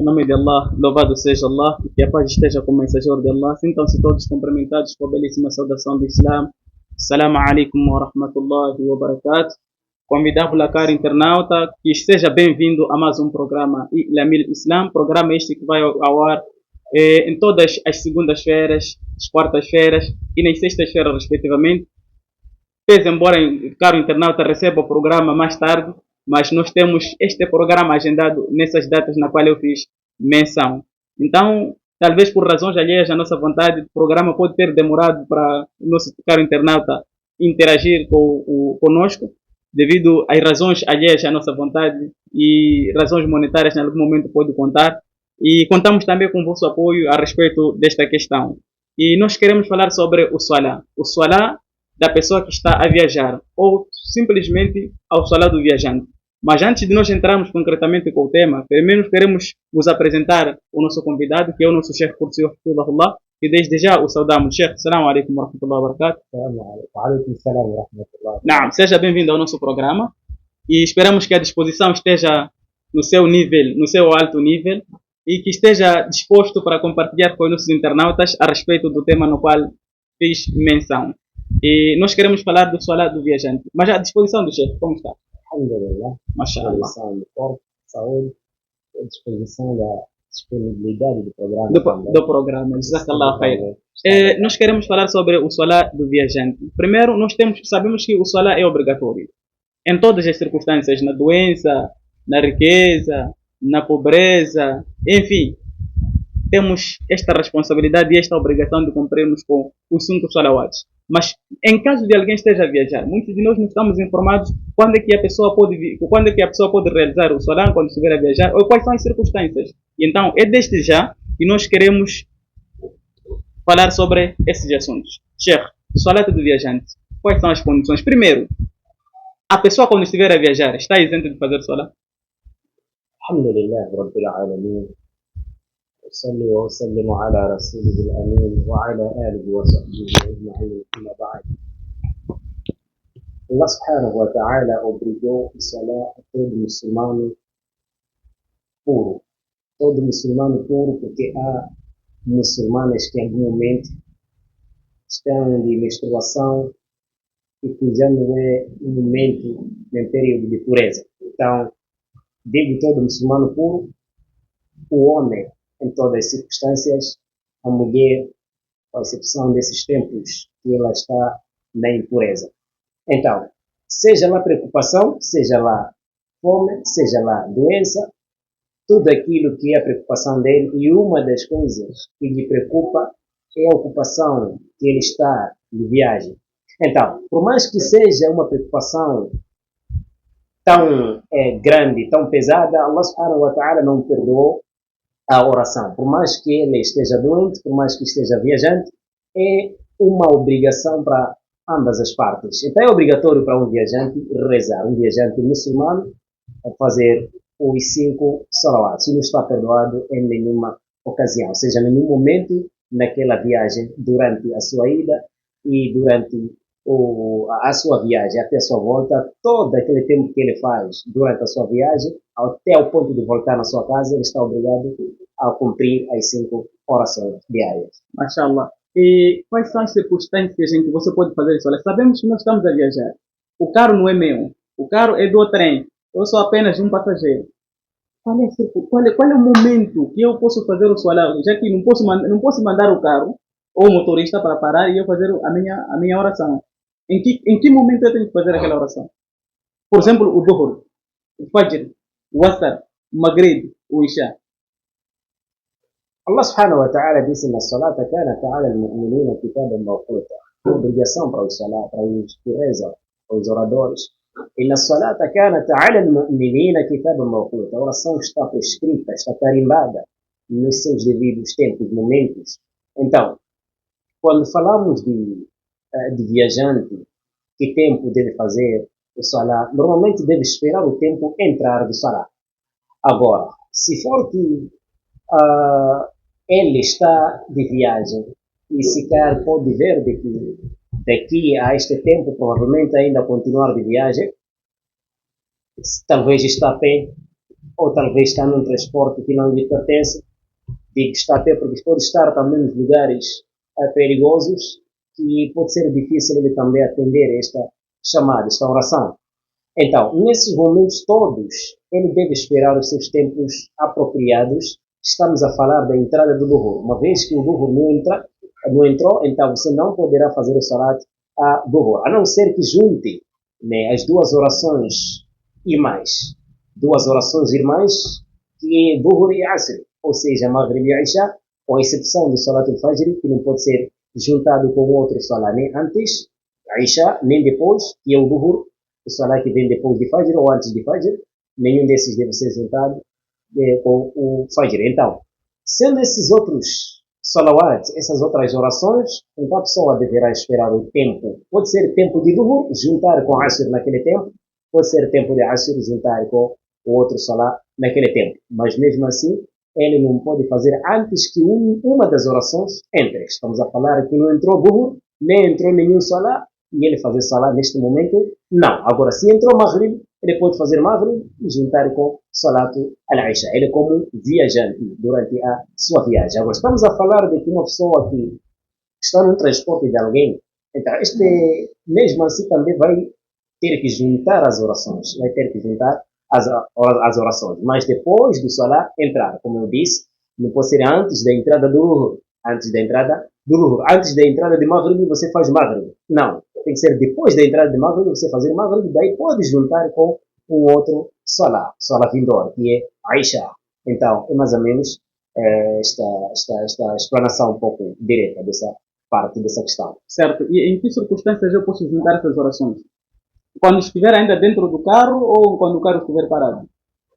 Em nome de Allah, louvado seja Allah, e que a paz esteja com o mensageiro de Allah. Sintam-se todos cumprimentados com a belíssima saudação do Islam. Assalamu alaikum wa rahmatullahi wa barakatuh. Convidamos a cara internauta que esteja bem-vindo a mais um programa Ilamil Islam, programa este que vai ao ar em todas as segundas-feiras, as quartas-feiras e nas sextas-feiras, respectivamente. Pese embora, caro internauta, receba o programa mais tarde, mas nós temos este programa agendado nessas datas na qual eu fiz menção. Então, talvez por razões alheias à nossa vontade, o programa pode ter demorado para o nosso caro internauta interagir conosco, devido às razões alheias à nossa vontade e razões monetárias, em algum momento pode contar. E contamos também com o vosso apoio a respeito desta questão. E nós queremos falar sobre o Salah. O Salah da pessoa que está a viajar ou simplesmente ao Salah do viajante. Mas antes de nós entrarmos concretamente com o tema, primeiro queremos vos apresentar o nosso convidado, que é o nosso Sheikh Kursi Hafidhahullah, e desde já o saudamos. Sheikh, assalamu alaikum wa rahmatullahi wa barakatuh. Não, seja bem-vindo ao nosso programa e esperamos que a disposição esteja no seu nível, no seu alto nível, e que esteja disposto para compartilhar com os nossos internautas a respeito do tema no qual fiz menção. E nós queremos falar do Salah do viajante. Mas à disposição do chefe, como está? Alhamdulillah. Mashallah. Disposição do corpo, saúde, à disposição da disponibilidade do programa. Do programa, Jazakallah khair. Nós queremos falar sobre o Salah do viajante. Primeiro, sabemos que o Salah é obrigatório. Em todas as circunstâncias, na doença, na riqueza, na pobreza, enfim. Temos esta responsabilidade e esta obrigação de cumprirmos com os 5 salawats. Mas em caso de alguém esteja a viajar, muitos de nós não estamos informados quando é que a pessoa pode realizar o salah quando estiver a viajar ou quais são as circunstâncias. E então é desde já que nós queremos falar sobre esses assuntos. Sheikh, salat do viajante, quais são as condições? Primeiro, a pessoa quando estiver a viajar está isenta de fazer salah? Alhamdulillah Rabbil Alamin. صلي وسلم على رسوله الأمين وعلى آله وصحبه أجمعين أما بعد. Allah subhanahu wa ta'ala obrigou o salah a todo muçulmano puro. Todo muçulmano puro, porque há muçulmanas que em algum momento estão de menstruação e que já não é um momento, nem período de pureza. Então, digo todo muçulmano puro, o homem em todas as circunstâncias, a mulher, com a exceção desses tempos que ela está na impureza. Então, seja lá preocupação, seja lá fome, seja lá doença, tudo aquilo que é a preocupação dele, e uma das coisas que lhe preocupa é a ocupação que ele está de viagem. Então, por mais que seja uma preocupação tão grande, tão pesada, Allah subhanahu wa ta'ala não perdoou a oração. Por mais que ele esteja doente, por mais que esteja viajante, é uma obrigação para ambas as partes. Então é obrigatório para um viajante rezar, um viajante muçulmano, a fazer os 5 salawats. E não está perdoado em nenhuma ocasião, ou seja, em nenhum momento naquela viagem, durante a sua ida e durante a sua viagem até a sua volta, todo aquele tempo que ele faz durante a sua viagem, até o ponto de voltar na sua casa, ele está obrigado a cumprir as 5 orações diárias. Mashallah. E quais são as circunstâncias em que você pode fazer isso? Olha, sabemos que nós estamos a viajar. O carro não é meu. O carro é do trem. Eu sou apenas um passageiro. Qual é o momento que eu posso fazer o salah? Já que não posso mandar o carro ou o motorista para parar e eu fazer a minha oração. Em que momento eu tenho que fazer aquela oração? Por exemplo, o Dhuhr, o Fajr, o Asr, o Maghrib, o Isha. Allah subhanahu wa ta'ala disse na salata kanat 'ala al-mu'minina kitaban mawquta. Obrigação para o salat, para os que rezam, para os oradores. E na salata kanat 'ala al-mu'minina kitaban mawquta. A oração está prescrita, está carimbada nos seus devidos tempos, momentos. Então, quando falamos de viajante, que tempo deve fazer o salat? Normalmente deve esperar o tempo entrar do salat. Agora, se for que ele está de viagem e sequer pode ver de que daqui a este tempo provavelmente ainda continuar de viagem, talvez está a pé, ou talvez está num transporte que não lhe pertence, digo que está até porque pode estar também nos lugares perigosos, que pode ser difícil ele também atender esta chamada, esta oração. Então, nesses momentos todos, ele deve esperar os seus tempos apropriados. Estamos a falar da entrada do Duhur. Uma vez que o Duhur não entrou, então você não poderá fazer o Salat a Duhur, a não ser que junte, né, as duas orações irmãs. Duas orações irmãs, que é Duhur e Asr, ou seja, Maghrib e Isha, com exceção do Salat al-Fajr, que não pode ser juntado com outro Salat, nem antes, Isha, nem depois, que é o Duhur, o Salat que vem depois de Fajr ou antes de Fajr, nenhum desses deve ser juntado com o Fajr. Então, sendo esses outros salawat, essas outras orações, então a pessoa deverá esperar o tempo. Pode ser tempo de Duhur, juntar com Asr naquele tempo, pode ser tempo de Asr, juntar com o outro salat naquele tempo. Mas mesmo assim, ele não pode fazer antes que uma das orações entre. Estamos a falar que não entrou Duhur, nem entrou nenhum salat, e ele fazer salat neste momento, não. Agora, se entrou Maghrib, ele pode fazer Maghrib e juntar com Salat al-Isha. Ele é como um viajante durante a sua viagem. Agora, estamos a falar de que uma pessoa que está no transporte de alguém, então, mesmo assim também vai ter que juntar as orações. Vai ter que juntar as orações. Mas depois do Salat entrar, como eu disse, não pode ser antes da entrada do Duhur. Antes da entrada do Duhur. Antes da entrada de Maghrib, você faz Maghrib. Não. Tem que ser depois da entrada de Maghrib, você fazer Maghrib, daí pode juntar com um outro Salat vindouro, que é Aisha. Então, é mais ou menos esta explanação um pouco direta dessa parte, dessa questão. Certo. E em que circunstâncias eu posso juntar essas orações? Quando estiver ainda dentro do carro ou quando o carro estiver parado?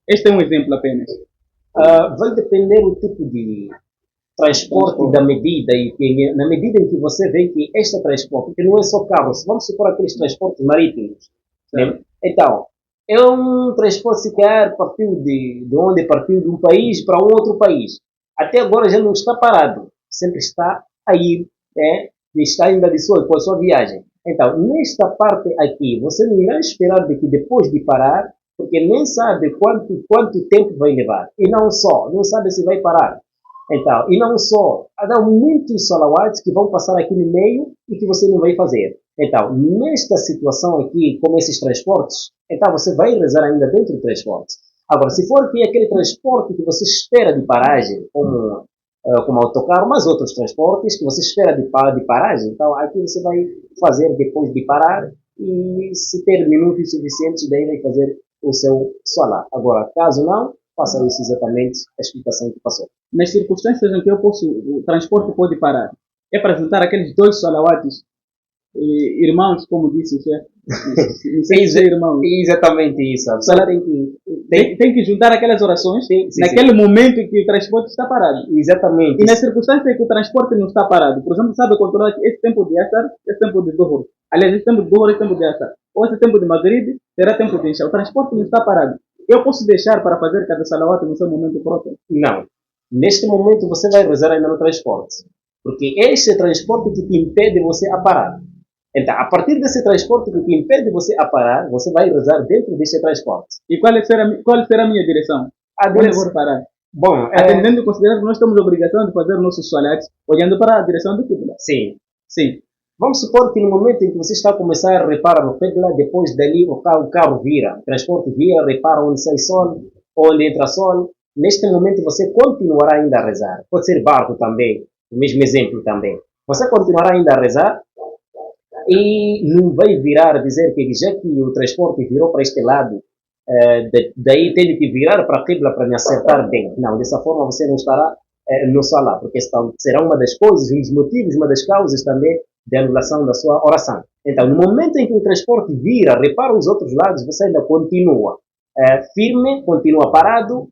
Este é um exemplo apenas. Vai depender do tipo de transporte da medida, e na medida em que você vê que este transporte, porque não é só carros, vamos supor aqueles transportes marítimos, né? Então, é um transporte sequer partiu de onde partiu de um país para um outro país. Até agora já não está parado, sempre está aí, né? Está ainda com a sua viagem. Então, nesta parte aqui, você não irá esperar de que depois de parar, porque nem sabe quanto tempo vai levar. E não sabe se vai parar. Então, e não só, há muitos salawats que vão passar aqui no meio e que você não vai fazer. Então, nesta situação aqui, como esses transportes, então você vai rezar ainda dentro do transporte. Agora, se for que aquele transporte que você espera de paragem, como autocarro, mas outros transportes que você espera de paragem, então aqui você vai fazer depois de parar e se ter minutos suficientes, daí vai fazer o seu salat. Agora, caso não, faça isso exatamente a explicação que passou. Nas circunstâncias em que o transporte pode parar, é para juntar aqueles dois salawats irmãos, como disse o chefe. Irmãos. Exatamente isso. A pessoa tem que juntar aquelas orações naquele momento em que o transporte está parado. Exatamente. E na circunstância em que o transporte não está parado, por exemplo, sabe controlar esse tempo de Asar, esse tempo de Duhur. Aliás, esse tempo de Duhur, esse tempo de Asar. Ou esse tempo de Maghrib, será tempo de Isha. O transporte não está parado. Eu posso deixar para fazer cada salawat no seu momento próprio? Não. Neste momento você vai rezar ainda no transporte. Porque este transporte que te impede você a parar. Então, a partir desse transporte que te impede você a parar, você vai rezar dentro deste transporte. E qual será a minha direção? Onde eu vou parar? Bom, atendendo e considerando que nós temos a obrigação de fazer nossos salats olhando para a direção do Qibla. Sim. Sim. Vamos supor que no momento em que você está a começar a reparar no Qibla, depois dali o carro vira, o transporte vira, repara onde sai sol, onde entra sol. Neste momento você continuará ainda a rezar. Pode ser barco também, o mesmo exemplo também. Você continuará ainda a rezar e não vai virar dizer que já que o transporte virou para este lado, daí tenho que virar para a Qibla para me acertar bem. Não, dessa forma você não estará no salat, porque será uma das coisas, um dos motivos, uma das causas também de anulação da sua oração. Então, no momento em que o transporte vira, repara os outros lados, você ainda continua firme, continua parado.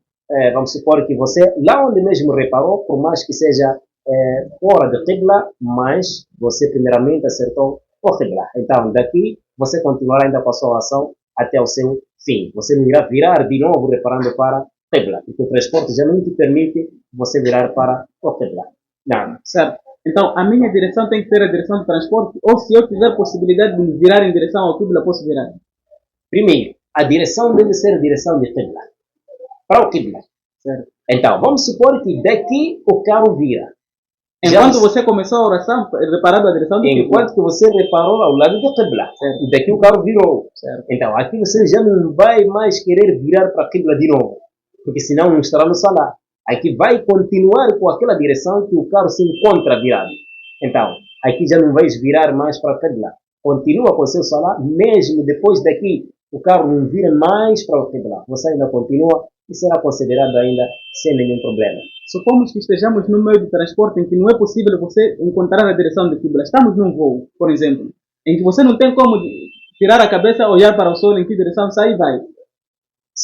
Vamos supor que você, lá onde mesmo reparou, por mais que seja fora da Qibla, mas você primeiramente acertou o Qibla. Então, daqui, você continuará ainda com a sua oração até o seu fim. Você não irá virar de novo reparando para Qibla, porque o transporte já não te permite você virar para o Qibla. Não. Certo. Então, a minha direção tem que ser a direção do transporte, ou se eu tiver possibilidade de virar em direção ao Qibla, posso virar? Primeiro, a direção deve ser a direção de Qibla. para o Qibla. Certo. Então, vamos supor que daqui o carro vira. Enquanto você começou a oração, reparando a direção do Qibla. Enquanto que você reparou ao lado do Qibla. Certo. E daqui o carro virou. Certo. Então, aqui você já não vai mais querer virar para a Qibla de novo. Porque senão não estará no Salah. Aqui vai continuar com aquela direção que o carro se encontra virado. Então, aqui já não vais virar mais para a Qibla. Continua com o seu Salah, mesmo depois daqui o carro não vira mais para o Qibla. Você ainda continua e será considerado ainda sem nenhum problema. Supomos que estejamos no meio de transporte em que não é possível você encontrar a direção do Qibla. Estamos num voo, por exemplo, em que você não tem como tirar a cabeça, olhar para o sol, em que direção sai e vai.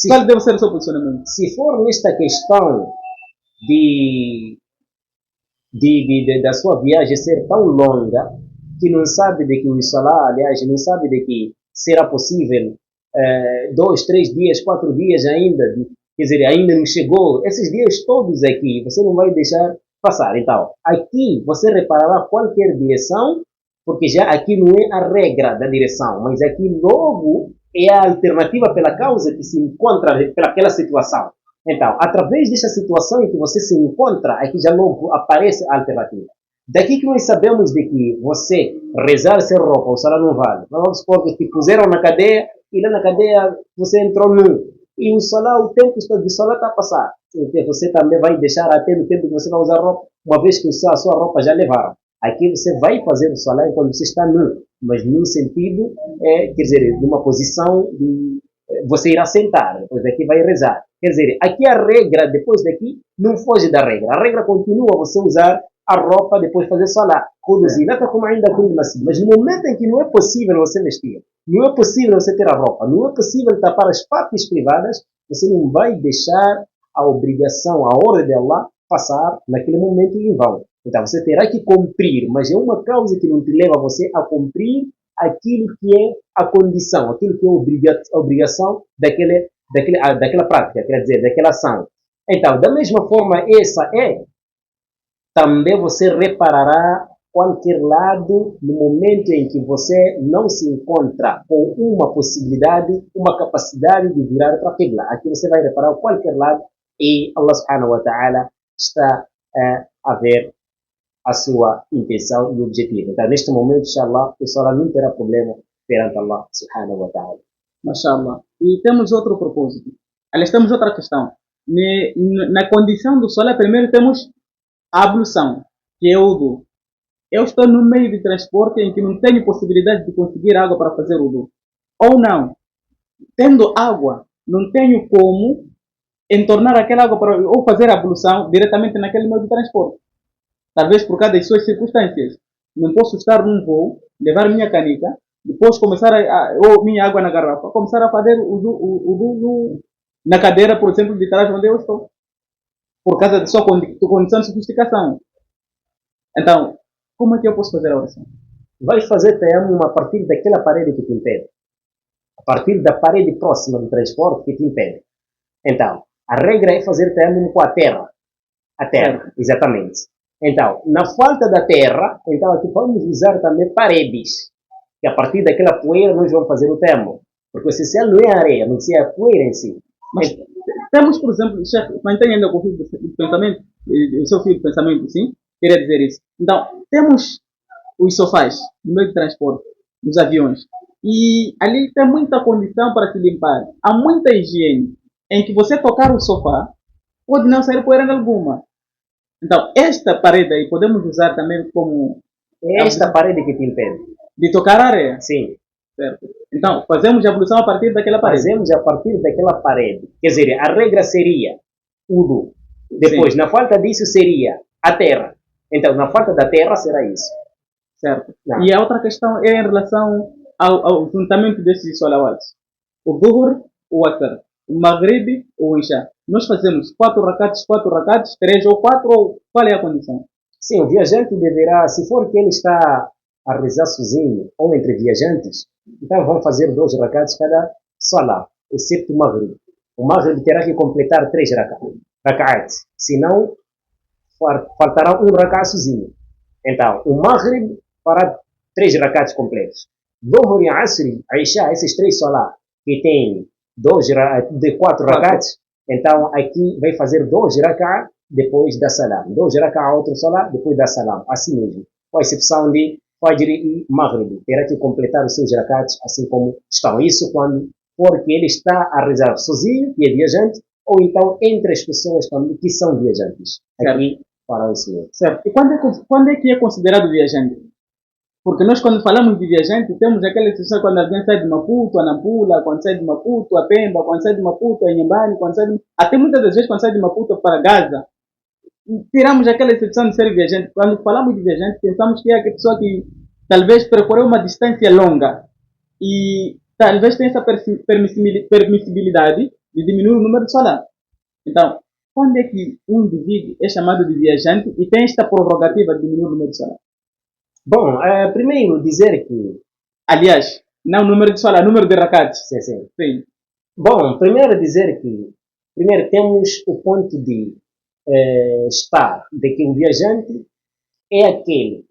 Qual deve ser o seu posicionamento? Se for nesta questão da sua viagem ser tão longa que não sabe de que o Salah, aliás, não sabe de que será possível 2, 3 dias, 4 dias ainda, quer dizer, ainda não chegou, esses dias todos aqui, você não vai deixar passar. Então, aqui você reparará qualquer direção, porque já aqui não é a regra da direção, mas aqui logo é a alternativa pela causa que se encontra pelaquela situação. Então, através dessa situação em que você se encontra, aqui já logo aparece a alternativa. Daqui que nós sabemos de que você rezar sem roupa, o Salah não vale. Vamos supor que te puseram na cadeia e lá na cadeia você entrou nu. E o Salah, o tempo de Salah está a passar. Então, você também vai deixar até no tempo que você vai usar roupa, uma vez que a sua roupa já levaram. Aqui você vai fazer o Salah enquanto você está nu, mas num sentido, quer dizer, numa posição de você irá sentar, depois daqui vai rezar. Quer dizer, aqui a regra, depois daqui, não foge da regra. A regra continua você usar a roupa depois fazer Salah. Como ainda mas no momento em que não é possível você vestir, não é possível você ter a roupa, não é possível tapar as partes privadas, você não vai deixar a obrigação, a ordem de Allah passar naquele momento em vão. Então você terá que cumprir, mas é uma causa que não te leva a você a cumprir aquilo que é a condição, aquilo que é a obrigação daquela prática, quer dizer, daquela ação. Então, da mesma forma, essa também você reparará qualquer lado no momento em que você não se encontra com uma possibilidade, uma capacidade de virar para a Qibla. Aqui você vai reparar qualquer lado e Allah subhanahu wa ta'ala está a ver a sua intenção e objetivo. Então, neste momento, inshallah, o Salah não terá problema perante Allah subhanahu wa ta'ala. Mashallah. E temos outro propósito. Aliás, temos outra questão. Na condição do Salah, primeiro temos a ablução, que é o wudu. Eu estou no meio de transporte em que não tenho possibilidade de conseguir água para fazer o wudu. Ou não. Tendo água, não tenho como entornar aquela água ou fazer a ablução diretamente naquele meio de transporte. Talvez por causa das suas circunstâncias. Não posso estar num voo, levar minha canica, depois começar ou minha água na garrafa, começar a fazer o wudu na cadeira, por exemplo, de trás onde eu estou. Por causa da sua condição de sofisticação. Então, como é que eu posso fazer a oração? Vai fazer tayammum a partir daquela parede que te impede. A partir da parede próxima do transporte que te impede. Então, a regra é fazer tayammum com a terra. A terra, exatamente. Então, na falta da terra, então aqui vamos usar também paredes. Que a partir daquela poeira nós vamos fazer o tayammum. Porque o essencial não é a areia, não é a poeira em si. Mas temos, por exemplo, mantém ainda o fio do pensamento, o seu fio de pensamento, sim? Queria dizer isso. Então, temos os sofás no meio de transporte, nos aviões. E ali tem muita condição para se limpar. Há muita higiene em que você tocar o sofá pode não sair poeira alguma. Então, esta parede aí podemos usar também como... Esta parede que te impede. De tocar a areia? Sim. Certo. Então, fazemos a ablução a partir daquela parede. Fazemos a partir daquela parede. Quer dizer, a regra seria wudu. Depois, na falta disso, seria a terra. Então, na falta da terra, será isso. Certo. Não. E a outra questão é em relação ao juntamento desses salawats. O Dhuhr, o Asr, o Maghrib, o Isha. Nós fazemos 4 rakats, 3 ou 4, ou qual é a condição? Sim, o viajante deverá, se for que ele está a rezar sozinho ou entre viajantes, então vão fazer 2 rakats cada salah, exceto o Maghrib. O Maghrib terá que completar 3 rakats, senão faltará 1 rakat sozinho. Então, o Maghrib fará 3 rakats completos. Dhuhr e Asr, Isha, esses 3 salah que tem 4 rakats, Então, aqui vai fazer 2 rak'ah depois da salam. 2 rak'ah outro salam, depois da salam. Assim mesmo. Com a exceção de Fajr e Maghrib. Terá que completar os seus rak'ahs assim como estão. Isso quando for que ele está a rezar sozinho, que é viajante, ou então entre as pessoas também que são viajantes. Aqui para o senhor. Certo. E quando é que é considerado viajante? Porque nós, quando falamos de viajante, temos aquela situação quando alguém sai de Maputo, a Nampula, quando sai de Maputo, a Pemba, quando sai de Maputo, a Inhambane, até muitas das vezes quando sai de Maputo para Gaza, tiramos aquela exceção de ser viajante. Quando falamos de viajante, pensamos que é aquela pessoa que talvez percorreu uma distância longa e talvez tenha essa permissibilidade de diminuir o número de salários. Então, quando é que um indivíduo é chamado de viajante e tem esta prerrogativa de diminuir o número de salários? Bom, primeiro dizer que... Aliás, não número de salário, número de rakats. Sim, sim. Sim. Bom, primeiro dizer que... Primeiro temos o ponto de estar, de que o viajante é aquele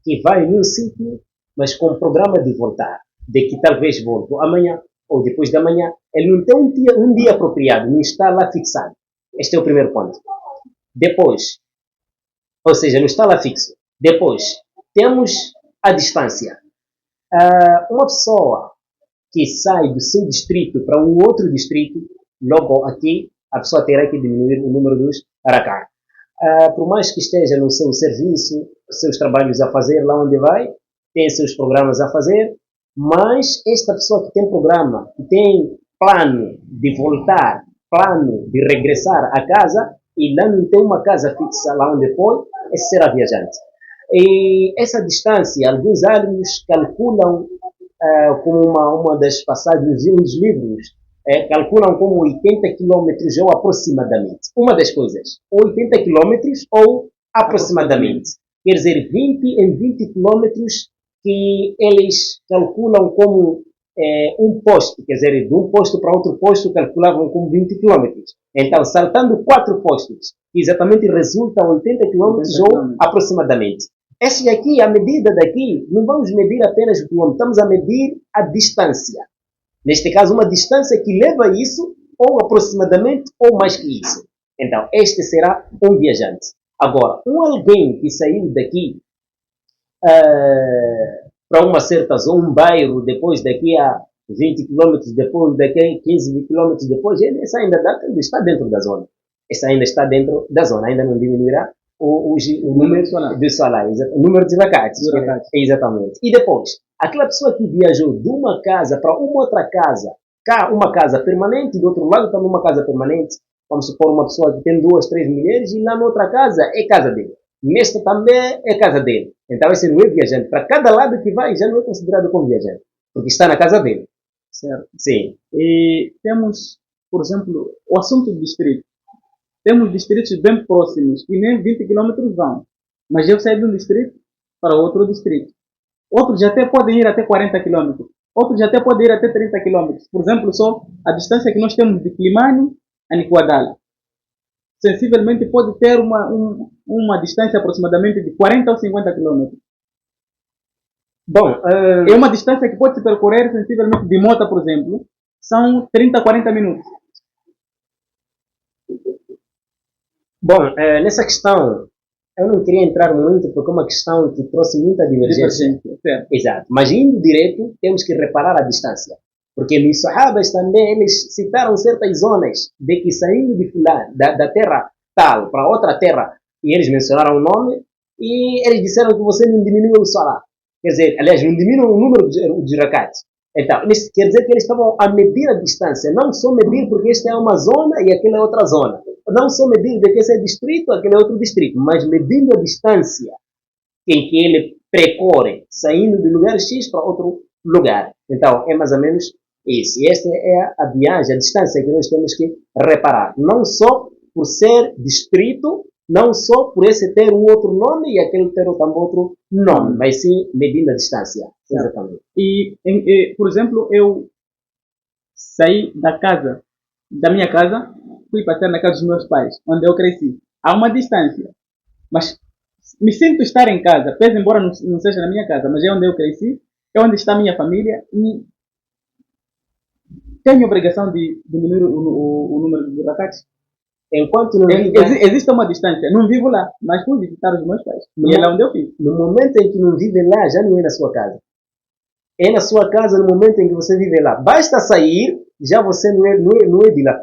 que vai num sítio, mas com o programa de voltar. De que talvez volte amanhã ou depois da manhã. Ele não tem um dia apropriado, não está lá fixado. Este é o primeiro ponto. Depois, ou seja, não está lá fixo. Depois, temos a distância. Uma pessoa que sai do seu distrito para um outro distrito, logo aqui, a pessoa terá que diminuir o número dos rak'ah. Por mais que esteja no seu serviço, seus trabalhos a fazer, lá onde vai, tem seus programas a fazer, mas esta pessoa que tem programa, que tem plano de voltar, plano de regressar a casa, e lá não tem uma casa fixa lá onde foi, esse será viajante. E essa distância, alguns árbitros calculam como uma das passagens de um dos livros, calculam como 80 quilômetros ou aproximadamente. Uma das coisas, 80 quilômetros ou aproximadamente. Quer dizer, 20 em 20 quilômetros que eles calculam como um posto, quer dizer, de um posto para outro posto calculavam como 20 quilômetros. Então, saltando 4 postos, exatamente resulta 80 quilômetros ou aproximadamente. Este aqui, a medida daqui, não vamos medir apenas o quilômetro, estamos a medir a distância. Neste caso, uma distância que leva a isso, ou aproximadamente, ou mais que isso. Então, este será um viajante. Agora, alguém que saiu daqui para uma certa zona, um bairro, depois daqui a 20 km, depois daqui a 15 km depois, essa ainda está dentro da zona. Essa ainda está dentro da zona, ainda não diminuirá o número de salários, o número de rak'ahs. Exatamente. E depois, aquela pessoa que viajou de uma casa para uma outra casa, cá uma casa permanente, do outro lado também uma casa permanente, vamos supor uma pessoa que tem 2, 3 mulheres e lá na outra casa é casa dele. Nesta também é casa dele. Então esse não é viajante. Para cada lado que vai já não é considerado como viajante, porque está na casa dele. Certo. Sim. E temos, por exemplo, o assunto do distrito. Temos distritos bem próximos, que nem 20 km vão. Mas eu saio de um distrito para outro distrito. Outros até podem ir até 40 km. Outros até podem ir até 30 km. Por exemplo, só a distância que nós temos de Climane a Nicoadala. Sensivelmente pode ter uma distância aproximadamente de 40 ou 50 km. Bom, é uma distância que pode se percorrer sensivelmente de moto, por exemplo, são 30, 40 minutos. Bom, nessa questão, eu não queria entrar muito porque é uma questão que trouxe muita divergência. Exato. Mas indo direto, temos que reparar a distância. Porque nos Sahabas também, eles citaram certas zonas de que saindo de Fulano, da terra tal para outra terra, e eles mencionaram o nome, e eles disseram que você não diminuiu o salário. Quer dizer, aliás, não diminuiu o número de rak'ahs. Então, isso quer dizer que eles estavam a medir a distância, não só medir porque esta é uma zona e aquela é outra zona. Não só medir de que esse é distrito, aquele é outro distrito, mas medindo a distância em que ele percorre, saindo de lugar X para outro lugar. Então, é mais ou menos isso. E esta é a viagem, a distância que nós temos que reparar. Não só por ser distrito, não só por esse ter um outro nome e aquele ter outro nome, mas sim medindo a distância. Exatamente. E, por exemplo, eu saí da minha casa, fui passear na casa dos meus pais, onde eu cresci. Há uma distância, mas me sinto estar em casa, pese embora não seja na minha casa, mas é onde eu cresci, é onde está a minha família, e tenho obrigação de diminuir o número de rakats? Enquanto não Existe uma distância. Não vivo lá, mas fui visitar os meus pais. E é lá onde eu fiz. No momento em que não vive lá, já não é na sua casa. É na sua casa no momento em que você vive lá. Basta sair, já você não é de lá.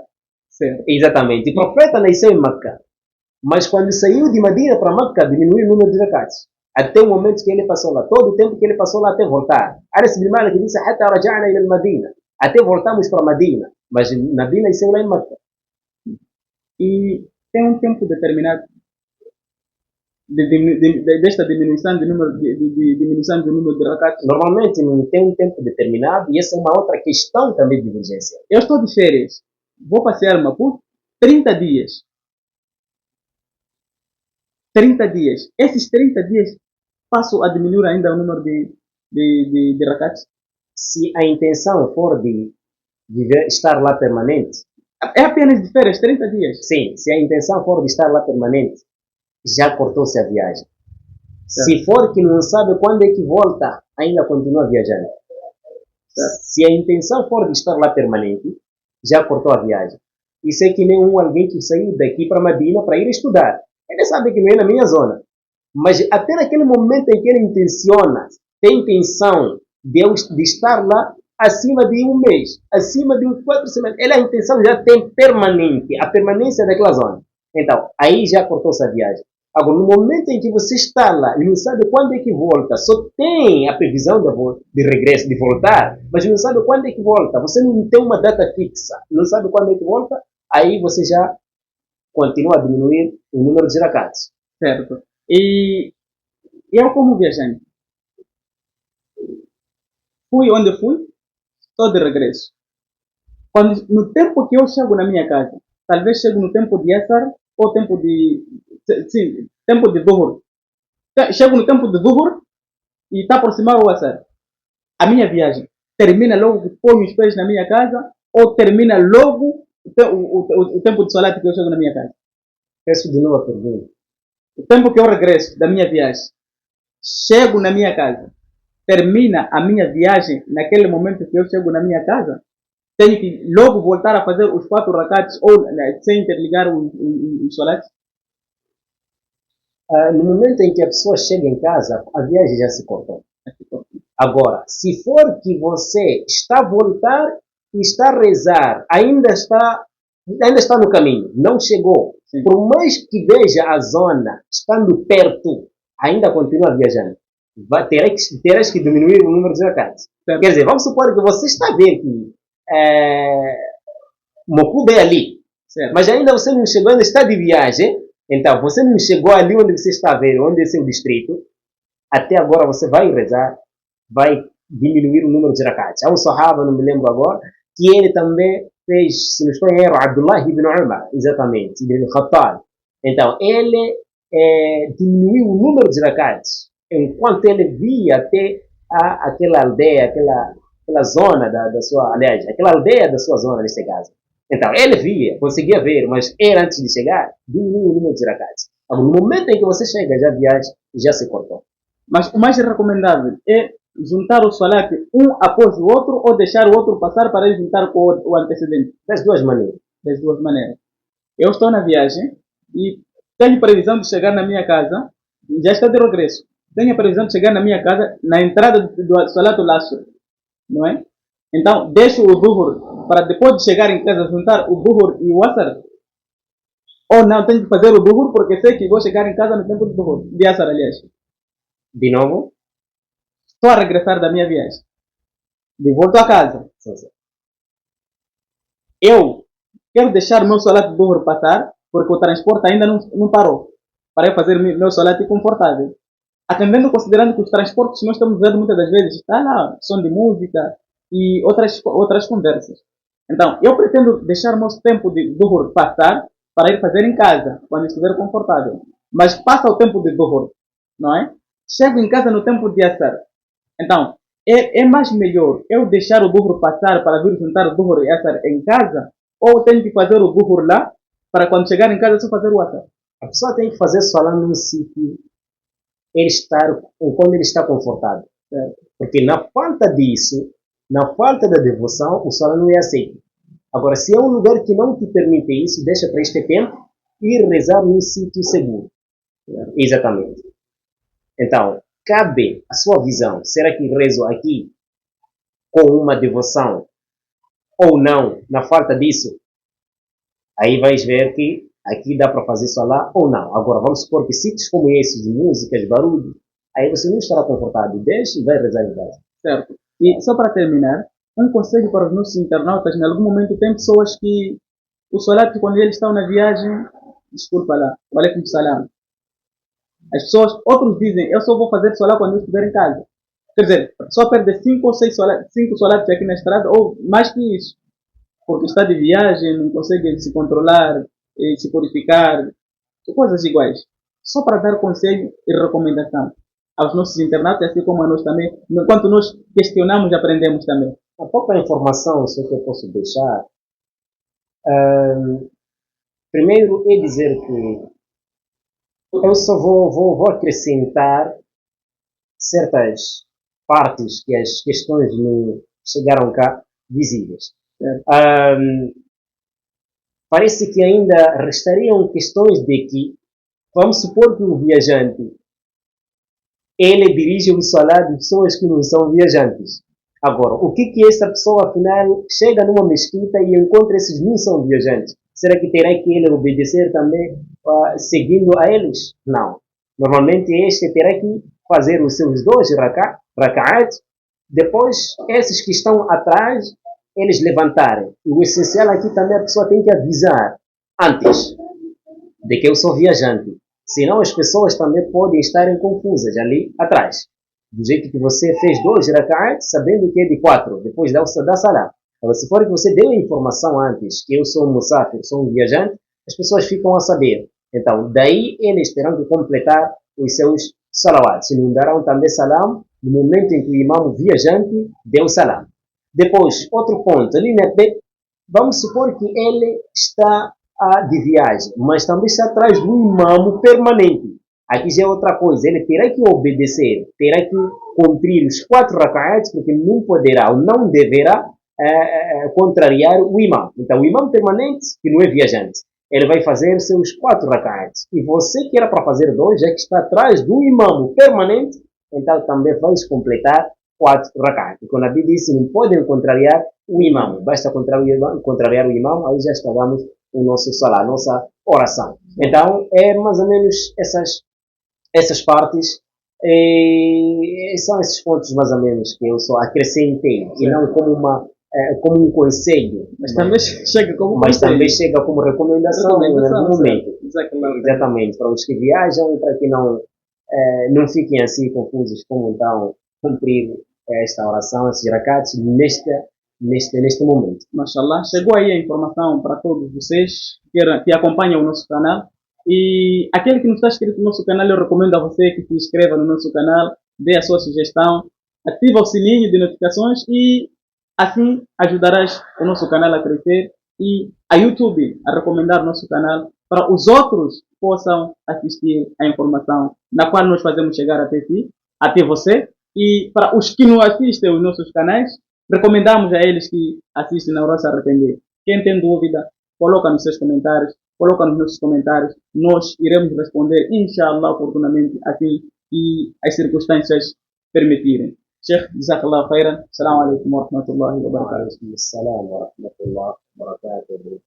Certo. Exatamente. O profeta nasceu em Meca. Mas quando saiu de Medina para Meca, diminuiu o número de rakats. Até o momento que ele passou lá. Todo o tempo que ele passou lá até voltar. Anas bin Malik disse, até raja'na ila Medina. Até voltamos para Medina. Mas Nabi nasceu lá em Meca. E tem um tempo determinado desta diminuição do número de rakats? Normalmente não tem um tempo determinado e essa é uma outra questão também de divergência. Eu estou de férias. Vou passear Maputo 30 dias. 30 dias. Esses 30 dias passo a diminuir ainda o número de rakats? Se a intenção for de estar lá permanente, é apenas de férias, 30 dias. Sim, se a intenção for de estar lá permanente, já cortou-se a viagem. Se for que não sabe quando é que volta, ainda continua viajando. Se a intenção for de estar lá permanente, já cortou a viagem. Isso é que nem alguém que saiu daqui para Medina para ir estudar. Ele sabe que não é na minha zona. Mas até naquele momento em que ele tem intenção de estar lá, acima de um mês, acima de 4 semanas, a intenção já tem permanente, a permanência daquela zona. Então, aí já cortou-se a viagem. Agora, no momento em que você está lá e não sabe quando é que volta, só tem a previsão de regresso, de voltar, mas não sabe quando é que volta, você não tem uma data fixa, não sabe quando é que volta, aí você já continua a diminuir o número de rakats. Certo. E eu como viajante, fui onde fui, estou de regresso. No tempo que eu chego na minha casa, talvez chego no tempo de Asar ou tempo de Dhuhr. Chego no tempo de Dhuhr e está aproximar o Asar. A minha viagem termina logo que ponho os pés na minha casa ou termina logo o tempo de Salat que eu chego na minha casa? Peço de novo a pergunta. O tempo que eu regresso da minha viagem, chego na minha casa, termina a minha viagem naquele momento que eu chego na minha casa, tenho que logo voltar a fazer os 4 rakats ou sem interligar o Salat? No momento em que a pessoa chega em casa, a viagem já se cortou. Agora, se for que você está a voltar e está a rezar, ainda está no caminho, não chegou, sim, por mais que veja a zona estando perto, ainda continua viajando. Terás que diminuir o número de rakats. Quer dizer, vamos supor que você está a ver que Mocuba é ali, certo, mas ainda você não chegou, ainda está de viagem. Então, você não chegou ali onde você está a ver, onde é seu distrito. Até agora você vai rezar, vai diminuir o número de rakats. Há um sahaba, não me lembro agora, que ele também fez, se não estou em erro, Abdullah ibn Umar, exatamente, ibn Khattab. Então, ele diminuiu o número de rakats, enquanto ele via até aquela aldeia, aquela zona da sua, aliás, aquela aldeia da sua zona, nesse caso. Então, ele via, conseguia ver, mas era antes de chegar, diminuiu o número de rakats. No momento em que você chega, já a viagem já se cortou. Mas o mais recomendável é juntar o salat um após o outro ou deixar o outro passar para ele juntar com o antecedente? Das duas maneiras. Das duas maneiras. Eu estou na viagem e tenho previsão de chegar na minha casa, já está de regresso. Tenho a previsão de chegar na minha casa na entrada do salat al-Asr, não é? Então, deixo o Dhuhr para depois de chegar em casa juntar o Dhuhr e o Asr? Ou não, tenho que fazer o Dhuhr porque sei que vou chegar em casa no tempo do Dhuhr, de Asr, aliás. De novo? Estou a regressar da minha viagem. De volta a casa. Sim, sim. Eu quero deixar o meu salat de Dhuhr passar porque o transporte ainda não parou para eu fazer meu salat confortável. Atendendo, considerando que os transportes nós estamos vendo muitas das vezes, está lá, som de música e outras conversas. Então, eu pretendo deixar o meu tempo de Dhuhr passar para ir fazer em casa, quando estiver confortável. Mas passa o tempo de Dhuhr, não é? Chego em casa no tempo de Asr. Então, é mais melhor eu deixar o Dhuhr passar para vir juntar o Dhuhr e Asr em casa, ou tenho que fazer o Dhuhr lá, para quando chegar em casa só fazer o Asr? A pessoa tem que fazer falando no sítio quando ele está confortável. Porque na falta disso, Na falta da devoção, o salário não é aceito. Agora, se é um lugar que não te permite isso, deixa para este tempo e rezar num sítio seguro. Exatamente. Então, cabe a sua visão. Será que rezo aqui com uma devoção ou não, na falta disso? Aí vais ver que aqui dá para fazer salá ou não. Agora, vamos supor que sítios como esses, de músicas, barulho, aí você não estará confortável. Deixa e vai rezar em casa. Certo. E só para terminar, um conselho para os nossos internautas, em algum momento tem pessoas que o salat, quando eles estão na viagem, desculpa lá, o alaikum salam. As pessoas, outros dizem, eu só vou fazer salat quando eu estiver em casa. Quer dizer, só perde 5 ou 6 salat, 5 salats aqui na estrada, ou mais que isso. Porque está de viagem, não consegue se controlar, se purificar, coisas iguais. Só para dar conselho e recomendação aos nossos internautas, assim como a nós também. Enquanto nós questionamos, aprendemos também. A pouca informação, só que eu posso deixar. Primeiro é dizer que eu só vou acrescentar certas partes que as questões não chegaram cá visíveis. Parece que ainda restariam questões de que, vamos supor que o viajante ele dirige o salário de pessoas que não são viajantes. Agora, o que essa pessoa afinal chega numa mesquita e encontra esses não são viajantes? Será que terá que ele obedecer também seguindo a eles? Não. Normalmente este terá que fazer os seus 2 rak'at, depois esses que estão atrás, eles levantarem. E o essencial aqui também a pessoa tem que avisar antes de que eu sou viajante. Senão as pessoas também podem estarem confusas ali atrás. Do jeito que você fez 2 rak'at, sabendo que é de 4, depois da salah. Agora, se for que você deu a informação antes que eu sou um musafir, sou um viajante, as pessoas ficam a saber. Então, daí eles terão que completar os seus salawats. Se não darão também salam no momento em que o imam viajante deu salam. Depois, outro ponto, ali na P, vamos supor que ele está de viagem, mas também está atrás do imam permanente. Aqui já é outra coisa, ele terá que obedecer, terá que cumprir os 4 rak'ats, porque não poderá ou não deverá contrariar o imam. Então, o imam permanente, que não é viajante, ele vai fazer seus 4 rak'ats. E você que era para fazer 2, já que está atrás do imam permanente, então também vai completar 4 rak'ats. E quando a Bíblia disse, não podem contrariar o imam, basta contrariar o imam, aí já estragamos o nosso salah, a nossa oração. Então, é mais ou menos essas partes, são esses pontos mais ou menos que eu só acrescentei, e não como um conselho, mas também chega como também chega como recomendação em algum momento. Exatamente, para os que viajam e para que não fiquem assim confusos como então cumprir esta oração, esses rakats, neste momento. Mashallah, chegou aí a informação para todos vocês que acompanham o nosso canal. E aquele que não está inscrito no nosso canal, eu recomendo a você que se inscreva no nosso canal, dê a sua sugestão, ative o sininho de notificações e assim ajudarás o nosso canal a crescer e a YouTube a recomendar o nosso canal para os outros possam assistir a informação na qual nós fazemos chegar até você. E para os que não assistem os nossos canais, recomendamos a eles que assistem na hora de se arrepender. Quem tem dúvida, coloca nos seus comentários, coloca nos nossos comentários, nós iremos responder, inshallah, oportunamente, assim que as circunstâncias permitirem. Sheikh, jazakallah khairan. Assalamu alaikum wa rahmatullahi wa barakatuh. Wa alaikum assalam wa rahmatullahi wa barakatuh.